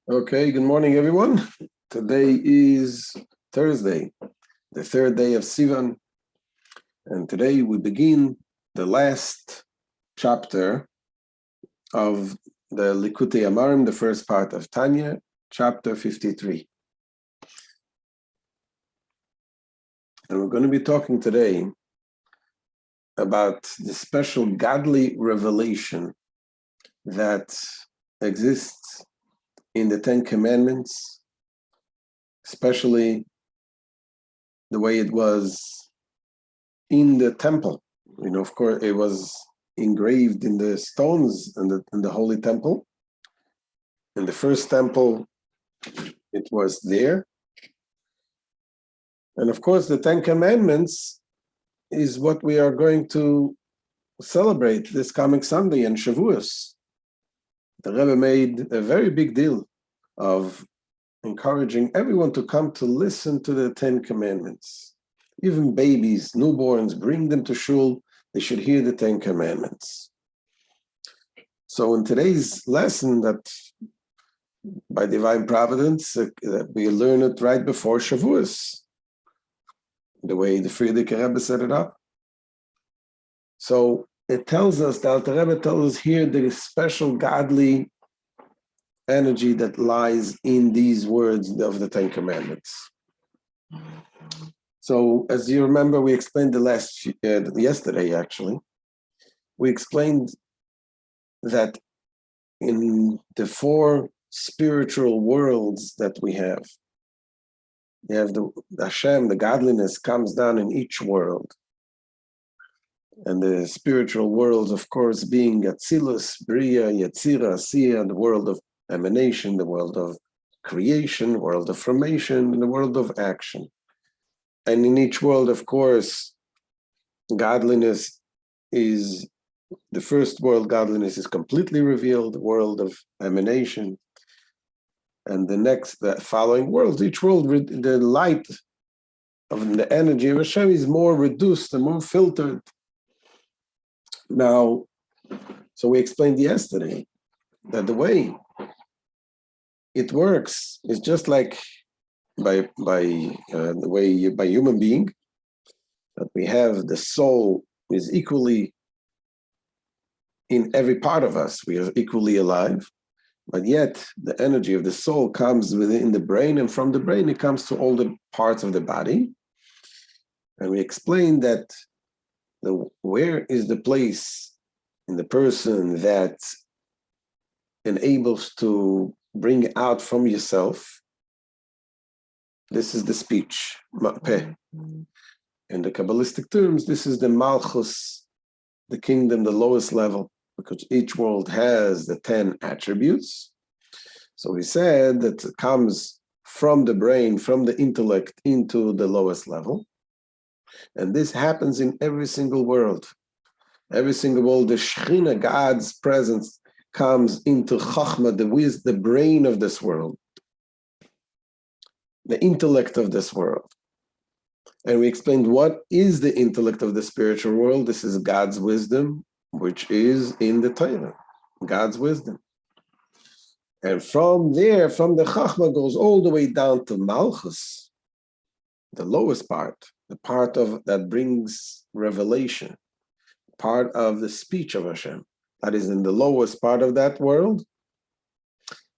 Okay, good morning, everyone. Today is Thursday, the third day of Sivan, and today we begin the last chapter of the Likutei Amarim, the first part of Tanya, chapter 53. And we're going to be talking today about the special godly revelation that exists in the Ten Commandments, especially the way it was in the temple. Of course, it was engraved in the stones in the Holy Temple. In the first temple, it was there. And of course, the Ten Commandments is what we are going to celebrate this coming Sunday in Shavuos. The Rebbe made a very big deal of encouraging everyone to come to listen to the Ten Commandments. Even babies, newborns, bring them to shul. They should hear the Ten Commandments. So in today's lesson, that by divine providence, that we learn it right before Shavuos, the way the Frierdiker Rebbe set it up. So it tells us, the Alter Rebbe tells us here, the special godly energy that lies in these words of the Ten Commandments. So as you remember, we explained yesterday actually, we explained that in the four spiritual worlds that we have the Hashem, the godliness comes down in each world. And the spiritual worlds, of course, being Atzilus, Bria, Yetzira, Asiya, the world of emanation, the world of creation, the world of formation, and the world of action. And in each world, of course, godliness is, the first world, godliness is completely revealed, the world of emanation. And the following worlds, each world, the light of the energy of Hashem is more reduced and more filtered. Now, so we explained yesterday that the way it works is just like by human being, that we have the soul is equally in every part of us. We are equally alive, but yet the energy of the soul comes within the brain, and from the brain it comes to all the parts of the body. And we explained that where is the place in the person that enables to bring out from yourself. This is the speech, ma'peh. In the Kabbalistic terms, this is the Malchus, the kingdom, the lowest level, because each world has the 10 attributes. So we said that it comes from the brain, from the intellect into the lowest level. And this happens in every single world. Every single world, the Shekhinah, God's presence, comes into Chachma, the brain of this world, the intellect of this world. And we explained what is the intellect of the spiritual world. This is God's wisdom, which is in the Torah, God's wisdom. And from there, from the Chachma, goes all the way down to Malchus, the lowest part, the part of that brings revelation, part of the speech of Hashem, that is in the lowest part of that world.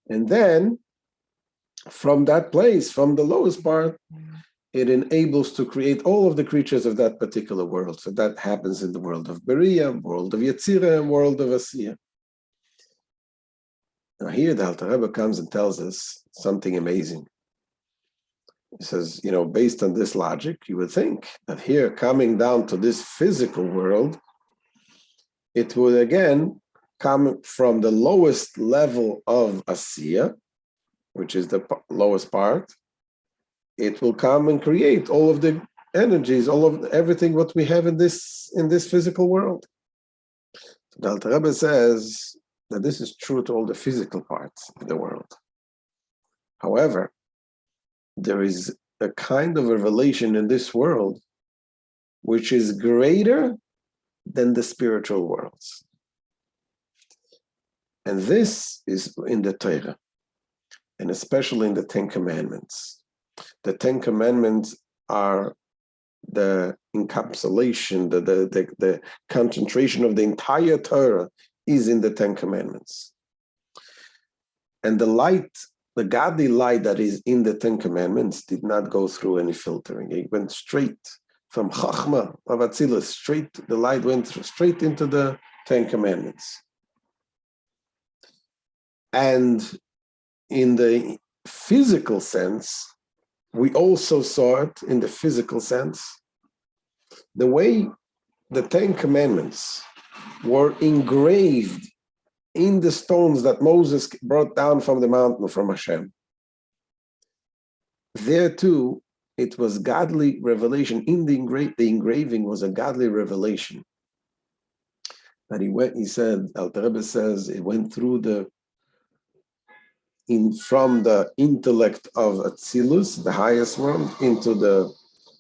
And then from that place, from the lowest part, it enables to create all of the creatures of that particular world. So that happens in the world of Beria, world of Yetzira, and world of Asiya. Now here the Alter Rebbe comes and tells us something amazing. He says, based on this logic, you would think that here, coming down to this physical world, it would again come from the lowest level of Asiya, which is the lowest part. It will come and create all of the energies, all of everything what we have in this physical world. So the Alter Rebbe says that this is true to all the physical parts of the world. However, there is a kind of revelation in this world which is greater than the spiritual worlds. And this is in the Torah. and especially in the Ten Commandments. The Ten Commandments are the encapsulation, the concentration of the entire Torah is in the Ten Commandments. And the light, the godly light that is in the Ten Commandments did not go through any filtering. It went straight from Chachma of Atzilus, the light went straight into the Ten Commandments. And in the physical sense, we also saw it in the physical sense, the way the Ten Commandments were engraved in the stones that Moses brought down from the mountain from Hashem. There too, it was godly revelation. In the engraving was a godly revelation. That he said, Alter Rebbe says, it went through from the intellect of Atzilus, the highest world, into the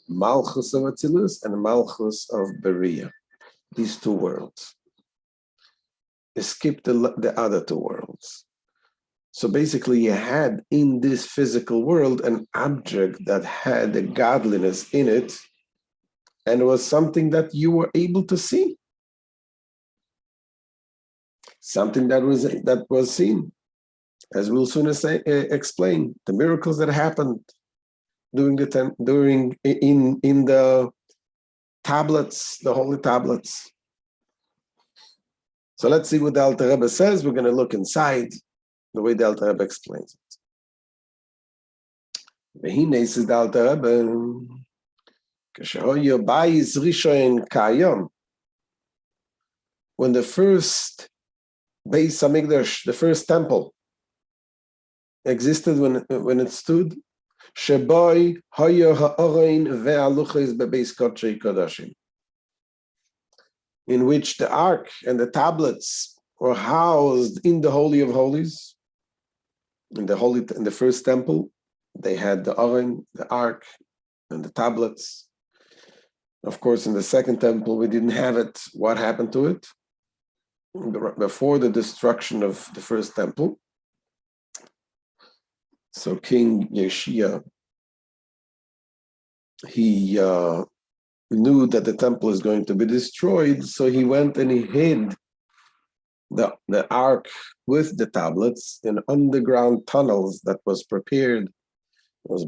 Malchus of Atzilus and the Malchus of Beria, these two worlds. It skipped the other two worlds. So basically you had in this physical world an object that had a godliness in it, and it was something that you were able to see. Something that was seen. As we'll soon explain, the miracles that happened in the tablets, the holy tablets. So let's see what the Alter Rebbe says. We're going to look inside the way the Alter Rebbe explains it. V'hinei says the Alter Rebbe, Kashehoyo bayis rishon kayom, when the first Beis Hamikdash, the first temple, existed when it stood, Sheboy Hoyo Ha'orein Ve'aluches Bebeis Kodshei Kodashim, in which the ark and the tablets were housed in the Holy of Holies. In the first temple, they had the Oren, the ark, and the tablets. Of course, in the second temple, we didn't have it. What happened to it? Before the destruction of the first temple, so King Yeshia, he knew that the temple is going to be destroyed, so he went and he hid the ark with the tablets in underground tunnels that was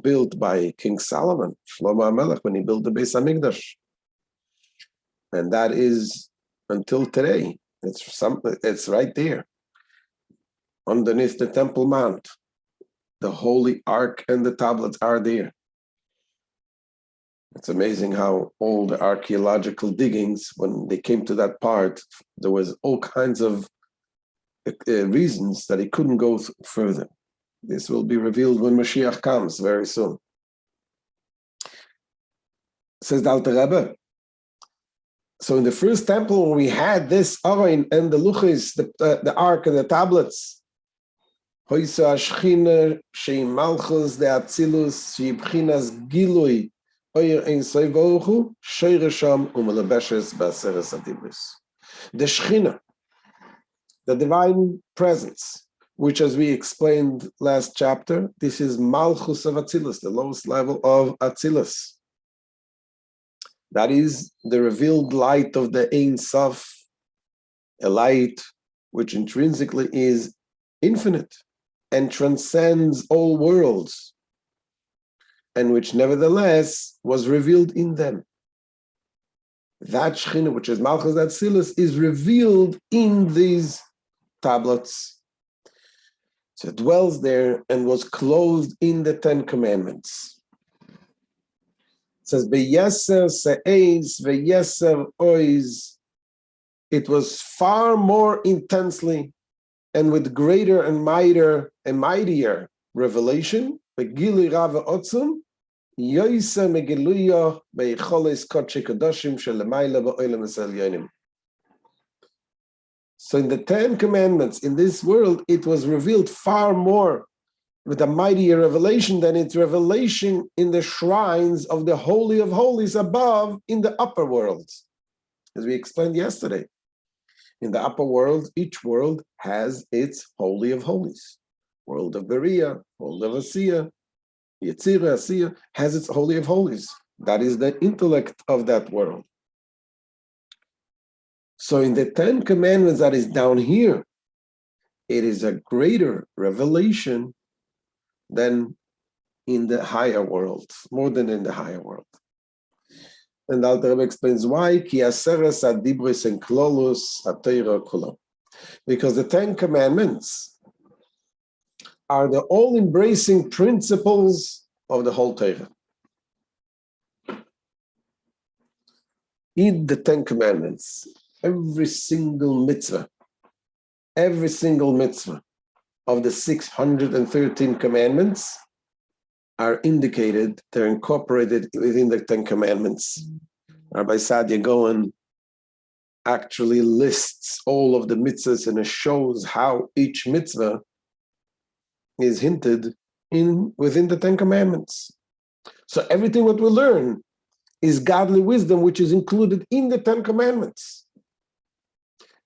built by King Solomon, Shlomo HaMelech, when he built the Beis Hamikdash. And that is until today. It's right there, underneath the Temple Mount. The Holy Ark and the tablets are there. It's amazing how all the archaeological diggings, when they came to that part, there was all kinds of reasons that it couldn't go further. This will be revealed when Mashiach comes very soon. Says the Alter Rebbe. So in the first temple, we had this Aron and the Luchis, the Ark and the tablets. Hoysa Ashchina Shei Malchus de Atzilus Shei Bchinas Gilui Oyer Ein Soivochu Sheiresham Umelabeshes Baseres Adibris. The Shechina, the divine presence, which, as we explained last chapter, this is Malchus of Atzilus, the lowest level of Atzilus. That is the revealed light of the Ein Sof, a light which intrinsically is infinite and transcends all worlds, and which nevertheless was revealed in them. That Shechina, which is Malchus Atzilus, is revealed in these tablets. So it dwells there and was clothed in the Ten Commandments. It says, Beyeser se'ez veyeser oiz. It was far more intensely and with greater and mightier revelation. Begili rava otzum, yoyse megiluya beicholes kodesh kadoshim shelemayla ba'olam eselyonim. So in the Ten Commandments, in this world, it was revealed far more with a mightier revelation than its revelation in the shrines of the Holy of Holies above in the upper worlds. As we explained yesterday, in the upper world, each world has its Holy of Holies, world of Beria, world of Asiya, Yetzirah, Asiya, has its Holy of Holies. That is the intellect of that world. So in the 10 Commandments that is down here, it is a greater revelation than in the higher world, more than in the higher world. And the Alter Rebbe explains why, Ki aseres adibris and klolus atayra kulam. Because the 10 Commandments are the all-embracing principles of the whole Torah. In the 10 Commandments, every single mitzvah of the 613 commandments are indicated, they're incorporated within the 10 Commandments. Rabbi Sadia Goen actually lists all of the mitzvahs and it shows how each mitzvah is hinted in within the 10 Commandments. So everything what we learn is godly wisdom, which is included in the 10 Commandments.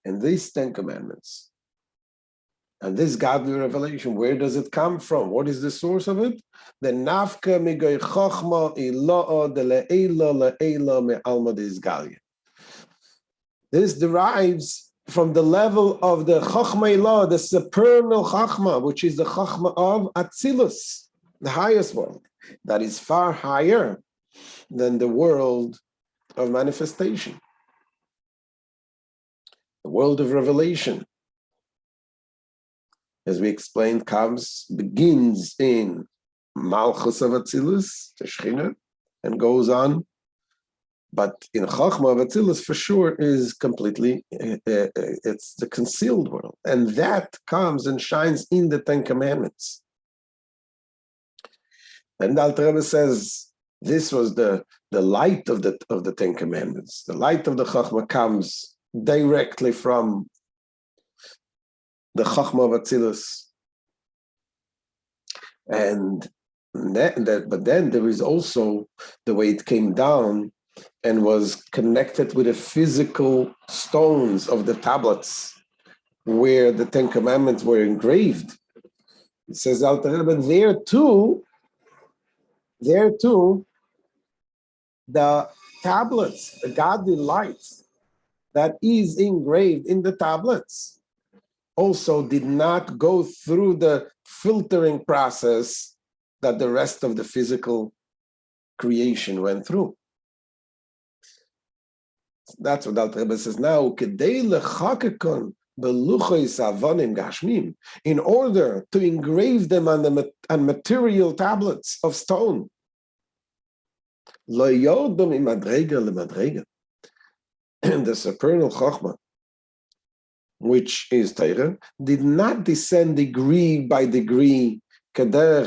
And these 10 Commandments and this godly revelation, where does it come from? What is the source of it? The nafka migoy chochma ilo'o de le'ela me'alma de'izgalia. This derives from the level of the chochma ilo'o, the supernal chochma, which is the chochma of Atzilus, the highest world, that is far higher than the world of manifestation, the world of revelation. As we explained, begins in Malchus of Atzilus, the Shechina, and goes on. But in Chachma of Atzilus, for sure, is completely, it's the concealed world. And that comes and shines in the 10 Commandments. And the Alter Rebbe says, this was the light of the 10 Commandments. The light of the Chachma comes directly from the Chachma of Atzilus. But then there is also the way it came down and was connected with the physical stones of the tablets where the 10 Commandments were engraved. It says Alter Rebbe, there too, the tablets, the godly lights that is engraved in the tablets also did not go through the filtering process that the rest of the physical creation went through. That's what Alter Rebbe says now. In order to engrave them on material tablets of stone, the supernal Chochmah, which is Torah, did not descend degree by degree, parallel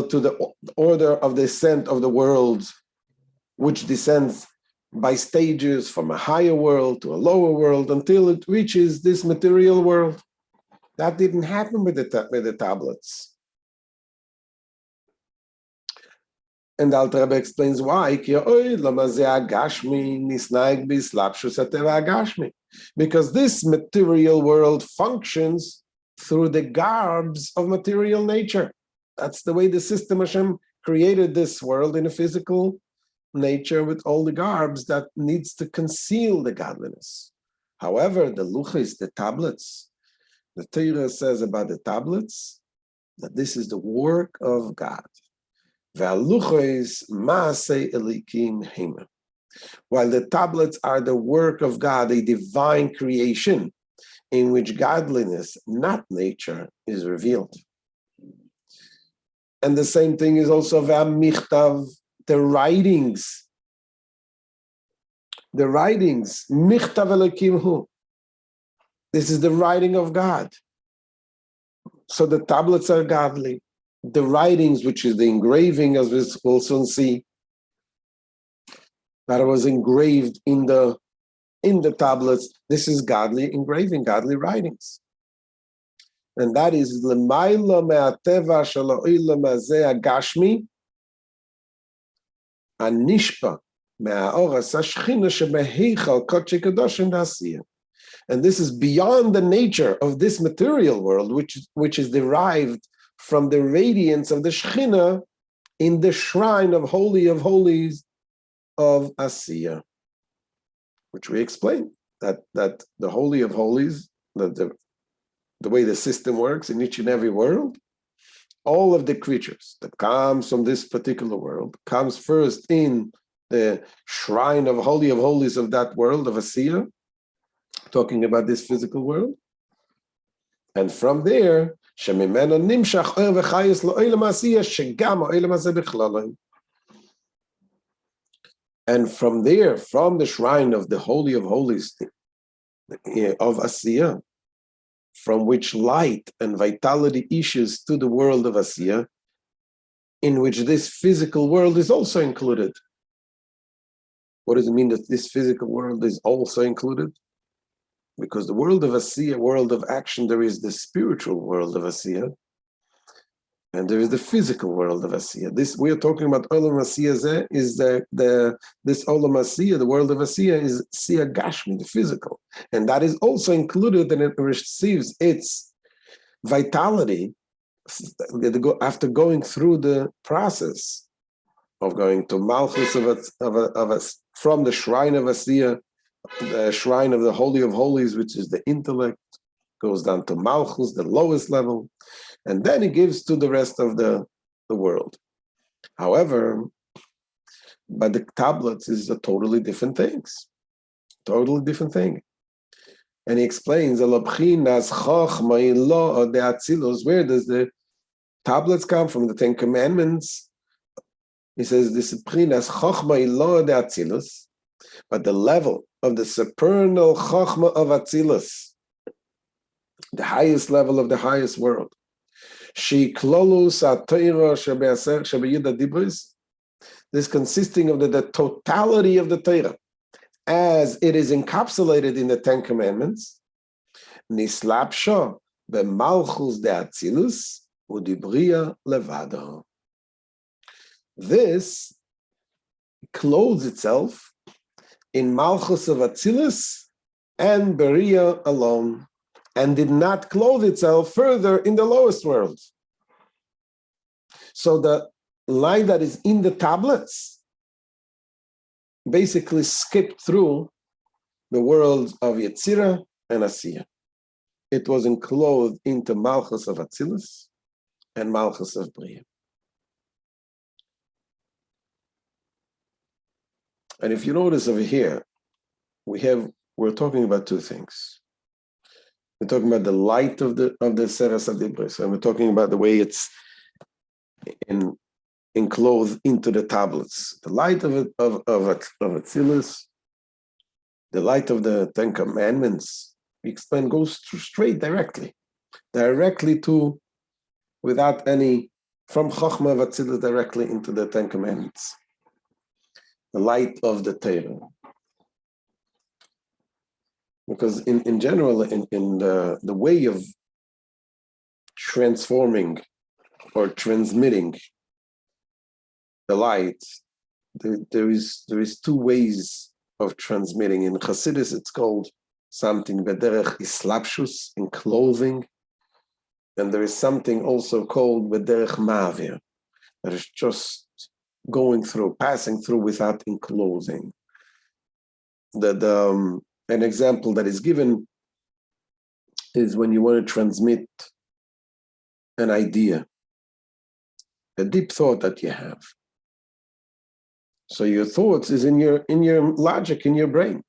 to the order of descent of the world, which descends by stages from a higher world to a lower world until it reaches this material world. That didn't happen with the tablets. And Alter Rebbe explains why. Because this material world functions through the garbs of material nature. That's the way the system Hashem created this world in a physical nature with all the garbs that needs to conceal the godliness. However, the luchis, the tablets, the Torah says about the tablets that this is the work of God. While the tablets are the work of God, a divine creation in which godliness, not nature, is revealed. And the same thing is also Michtav, the writings. The writings, Michtav Elokim Hu. This is the writing of God. So the tablets are godly. The writings, which is the engraving, as we will soon see, that was engraved in the tablets. This is godly engraving, godly writings. And that is L'mayla me'ateva shel ha'olam hazeh hagashmi anishpa me'ha'oras hashchina shebeheichal kodshei kadoshim d'asiyah. And this is beyond the nature of this material world, which is derived from the radiance of the Shekhinah in the shrine of Holy of Holies of Asiya, which we explained that the Holy of Holies, the way the system works in each and every world, all of the creatures that comes from this particular world comes first in the shrine of Holy of Holies of that world of Asiya, talking about this physical world. And from there, Shemimena nimshach oil v'chayis lo'olam Asiya shegam ha'olam hazeh bichlalo. And from there, from the shrine of the Holy of Holies of Asiya, from which light and vitality issues to the world of Asiya, in which this physical world is also included. What does it mean that this physical world is also included? Because the world of Asiya, world of action, there is the spiritual world of Asiya, and there is the physical world of Asiya. This we are talking about Olam Asiya is this Olam Asiya, the world of Asiya, is Siya Gashmi, the physical, and that is also included, and it receives its vitality after going through the process of going to Malchus from the shrine of Asiya, the shrine of the Holy of Holies, which is the intellect, goes down to Malchus, the lowest level, and then it gives to the rest of the world. However, by the tablets is a totally different things, totally different thing. And he explains, where does the tablets come from? The Ten Commandments. He says, discipline as chochma ilo de atzilus, but the level of the supernal chochma of atzilus, the highest level of the highest world. This consisting of the totality of the Torah, as it is encapsulated in the Ten Commandments, nislapsha b'malchus de atzilus u'dibria levado. This clothes itself in malchus of atzilus and beria alone, and did not clothe itself further in the lowest world. So the line that is in the tablets basically skipped through the worlds of Yetzirah and Asiya. It was enclosed into Malchus of Atzilus and Malchus of Bria. And if you notice over here, we're talking about two things. We're talking about the light of the Seres Adibris, and we're talking about the way it's enclosed into the tablets. The light of Atzilus, the light of the Ten Commandments, we explain, goes straight directly to, without any, from Chochma of Atzilus directly into the Ten Commandments. The light of the Torah. Because in general, in the way of transforming or transmitting the light, there is two ways of transmitting. In Chassidus, it's called something bederech islapshus, in clothing, and there is something also called bederech ma'avir, that is just going through, passing through without enclosing. An example that is given is when you want to transmit an idea, a deep thought that you have. So your thoughts is in your logic, in your brain,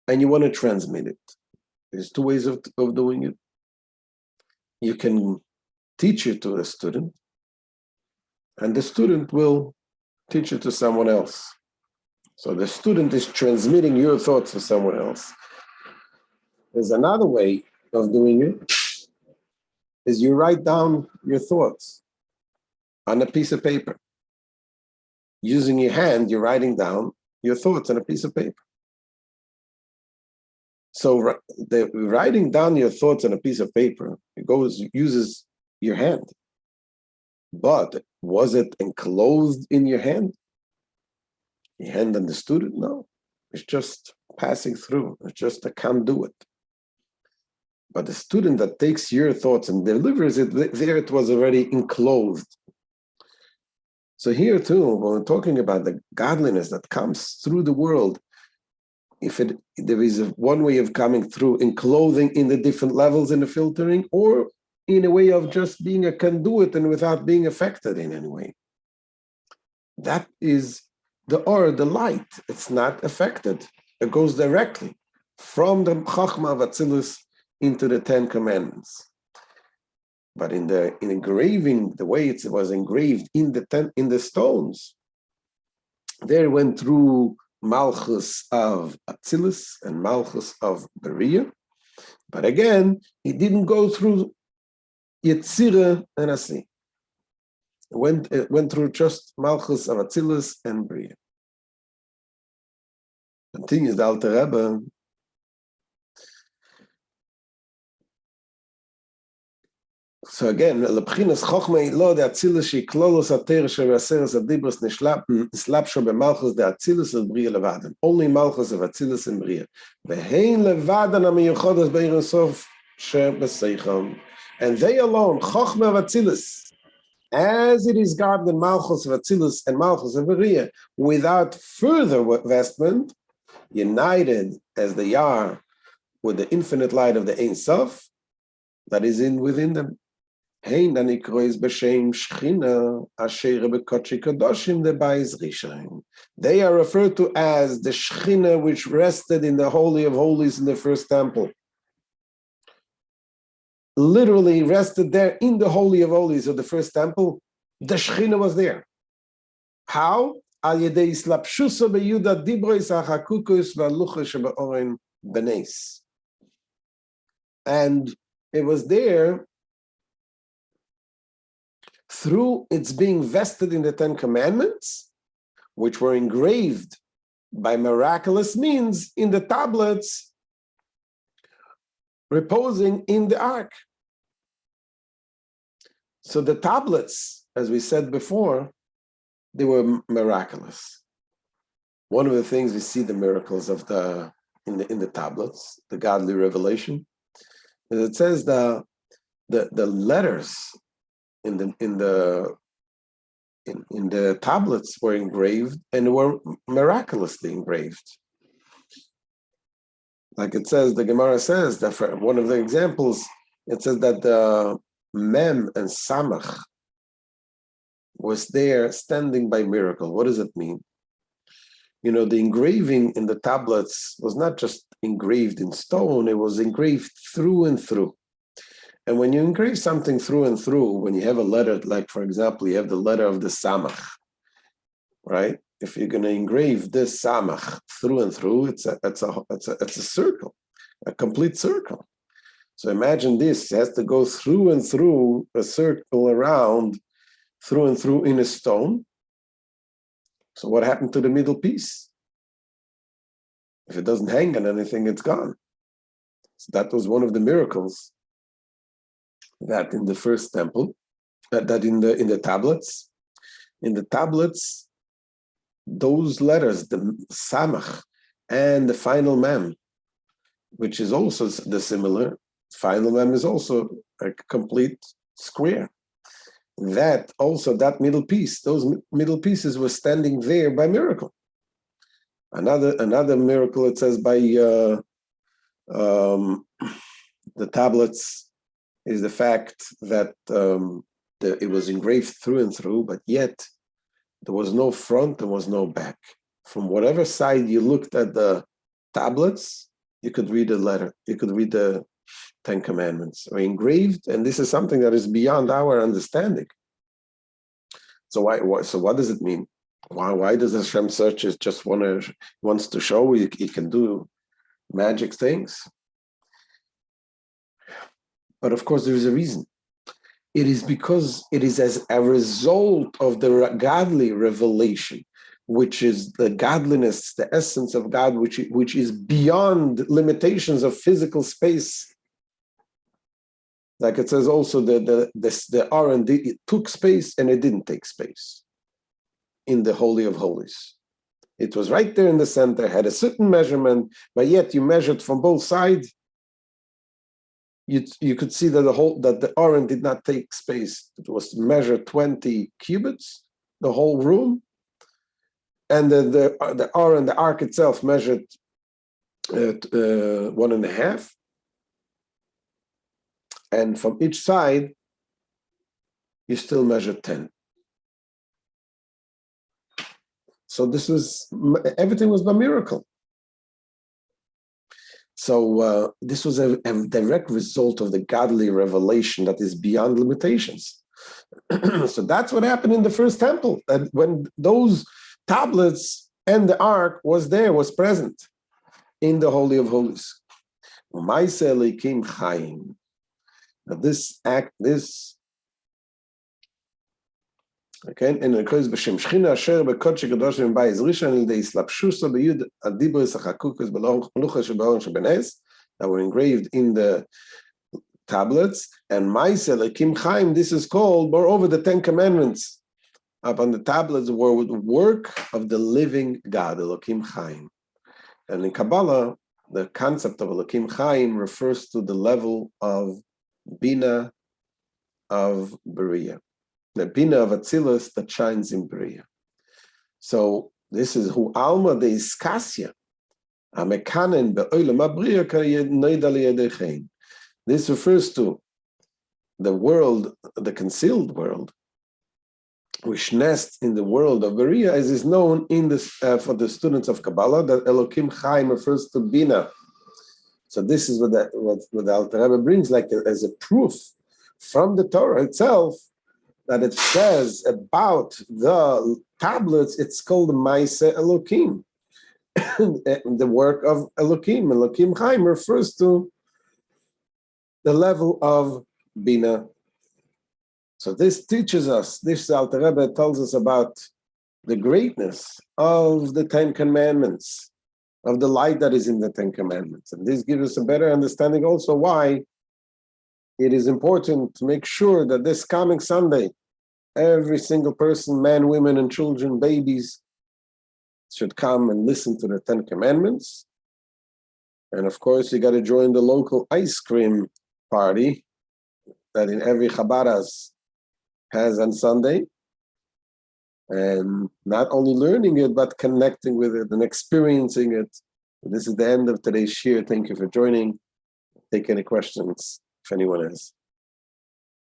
and you want to transmit it. There's two ways of doing it. You can teach it to a student, and the student will teach it to someone else. So the student is transmitting your thoughts to someone else. There's another way of doing it, is you write down your thoughts on a piece of paper. Using your hand, you're writing down your thoughts on a piece of paper. So the writing down your thoughts on a piece of paper, uses your hand. But was it enclosed in your hand? Your hand understood it? No. It's just passing through. It's just a conduit. But the student that takes your thoughts and delivers it, there it was already enclosed. So here too, when we're talking about the godliness that comes through the world, there is one way of coming through, enclosing in the different levels in the filtering, or in a way of just being a conduit and without being affected in any way. That is the or, the light. It's not affected. It goes directly from the Chachma of Atzilus into the 10 Commandments. But in engraving, the way it was engraved in the stones, there went through Malchus of Atzilus and Malchus of Beria. But again, it didn't go through Yetzirah and Asi. It went through just Malchus of Atzilus and Beria. Continues the Alter Rebbe. So again, lebchinas chochmei lo de atzilus shiklolos ater shevaseres adibros nislapsho bemalchus de atzilus el bria levadan. Only malchus of atzilus and bria. Vehein levadan amiyuchodas beirin sof shebeseicham. And they alone, chochmei of atzilus, as it is God in malchus of atzilus and malchus of bria, without further vestment, united as they are with the infinite light of the Ein Sof that is within them. They are referred to as the Shechina which rested in the Holy of Holies in the first temple. Literally rested there in the Holy of Holies of the first temple. The Shechina was there. How? And it was there through its being vested in the 10 Commandments, which were engraved by miraculous means in the tablets reposing in the ark. So the tablets, as we said before, they were miraculous. One of the things we see the miracles of in the tablets, the godly revelation, is it says the letters in the tablets were engraved and were miraculously engraved. Like it says, the Gemara says that for one of the examples, it says that the Mem and Samach was there standing by miracle. What does it mean? You know, the engraving in the tablets was not just engraved in stone, it was engraved through and through. And when you engrave something through and through, when you have a letter, like for example, you have the letter of the Samach, right? If you're going to engrave this Samach through and through, it's a circle, a complete circle. So imagine this, it has to go through and through a circle around, through and through in a stone. So what happened to the middle piece? If it doesn't hang on anything, it's gone. So that was one of the miracles that in the first temple, that in the tablets. In the tablets, those letters, the Samach and the final Mem, which is also the similar, final Mem is also a complete square. That middle piece, those middle pieces were standing there by miracle. Another miracle, it says, by the tablets is the fact that it was engraved through and through, but yet there was no front, there was no back. From whatever side you looked at the tablets, you could read a letter, you could read the 10 Commandments are engraved, and this is something that is beyond our understanding. So what does it mean? Why does Hashem searches just wants to show he can do magic things? But of course, there is a reason. It is because it is as a result of the godly revelation, which is the godliness, the essence of God, which is beyond limitations of physical space. Like it says also, the R&D, it took space and it didn't take space in the Holy of Holies. It was right there in the center, had a certain measurement, but yet you measured from both sides, you could see that the Aron did not take space. It was measured 20 cubits, the whole room, and the Aron, the ark itself, measured 1.5, and from each side you still measured 10. So everything was by miracle. So this was a direct result of the godly revelation that is beyond limitations. So that's what happened in the first temple. And when those tablets and the ark was present in the Holy of Holies. Okay, and it occurs b'shem Shechina asher b'kodesh kadoshim b'bayis rishon l'idei islapshuso b'yud adibros hachakukus b'lucha shebaron shebenes that were engraved in the tablets, and Ma'aseh Elokim Chaim. This is called, moreover, the 10 Commandments upon the tablets were the work of the living God, Elokim Chaim. And in Kabbalah, the concept of Elokim Chaim refers to the level of Bina of Beria. The Bina of Atzilus that shines in Beria. So this is Hu Alma de Iskasya. Amekanen be'olam abriya ka'yednoida li'yedechein. This refers to the world, the concealed world, which nests in the world of Beria, as is known in this for the students of Kabbalah, that Elokim Chaim refers to Bina. So this is what the Alter Rebbe brings, like as a proof from the Torah itself, that it says about the tablets, it's called the Ma'aseh Elokim, the work of Elokim. Elokim Chaim refers to the level of Bina. So this teaches us, this Alter Rebbe tells us about the greatness of the 10 Commandments, of the light that is in the 10 Commandments. And this gives us a better understanding also why it is important to make sure that this coming Sunday, every single person, men, women, and children, babies, should come and listen to the 10 Commandments. And of course, you got to join the local ice cream party that in every Chabad has on Sunday. And not only learning it, but connecting with it and experiencing it. This is the end of today's shir. Thank you for joining. Take any questions if anyone has.